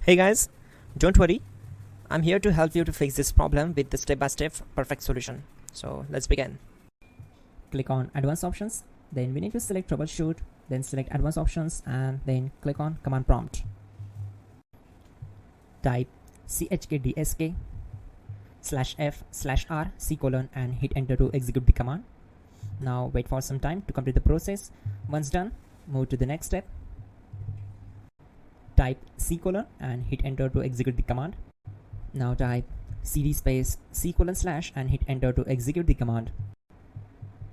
Hey guys, don't worry, I'm here to help you to fix this problem with the step-by-step perfect solution. So let's begin. Click on Advanced Options, then we need to select Troubleshoot, then select Advanced Options and then click on Command Prompt. Type chkdsk /f/r c:, and hit enter to execute the command. Now wait for some time to complete the process. Once done, move to the next step. Type c:, and hit enter to execute the command. Now type cd space c:/ and hit enter to execute the command.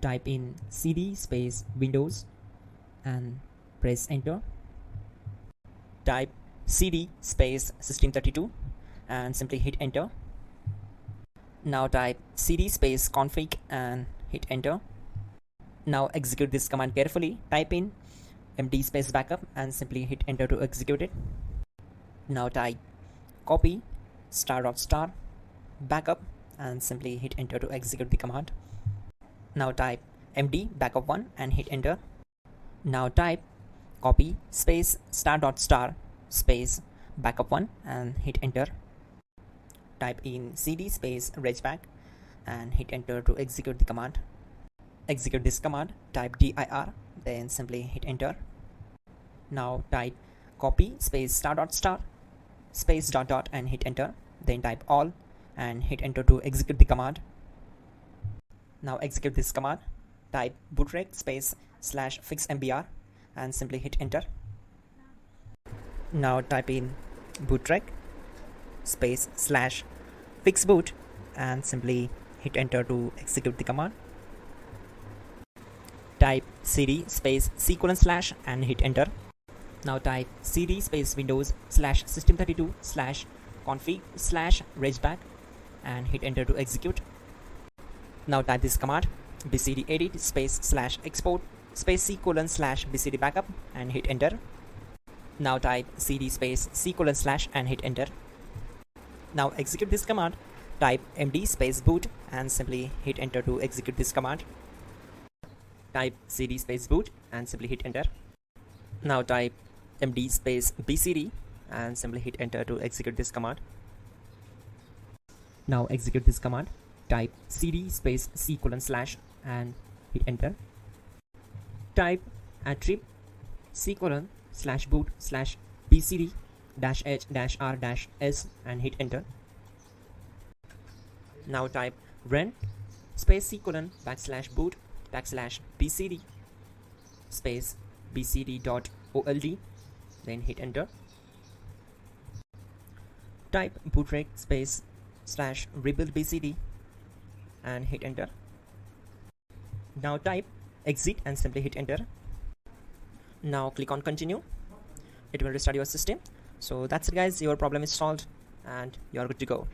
Type in cd space Windows and press enter. Type cd space System32 and simply hit enter. Now type cd space config and hit enter. Now execute this command carefully. Type in md space backup and simply hit enter to execute it. Now type copy ** backup and simply hit enter to execute the command. Now type md backup1 and hit enter. Now type copy space ** space backup1 and hit enter. Type in cd space regback and hit enter to execute the command. Execute this command, type dir, then simply hit enter. Now type copy space ** space ... and hit enter. Then type all and hit enter to execute the command. Now execute this command, type bootrec space /fixmbr and simply hit enter. Now type in bootrec space /fixboot and simply hit enter to execute the command. Type cd space c:/ and hit enter. Now type cd space Windows /System32 /config /regback and hit enter to execute. Now type this command bcd edit space /export space c:/ bcd backup and hit enter. Now type cd space c:/ and hit enter. Now execute this command, type md space boot and simply hit enter to execute this command. Type cd space boot and simply hit enter. Now type md space bcd and simply hit enter to execute this command. Now execute this command, type cd space c:/ and hit enter. Type attrib c:/boot /bcd -h-r-s and hit enter. Now type run space c:/ \boot \bcd space bcd.old, then hit enter. Type bootrec space /rebuild bcd and hit enter. Now type exit and simply hit enter. Now click on continue. It will restart your system. So that's it guys, your problem is solved and you're good to go.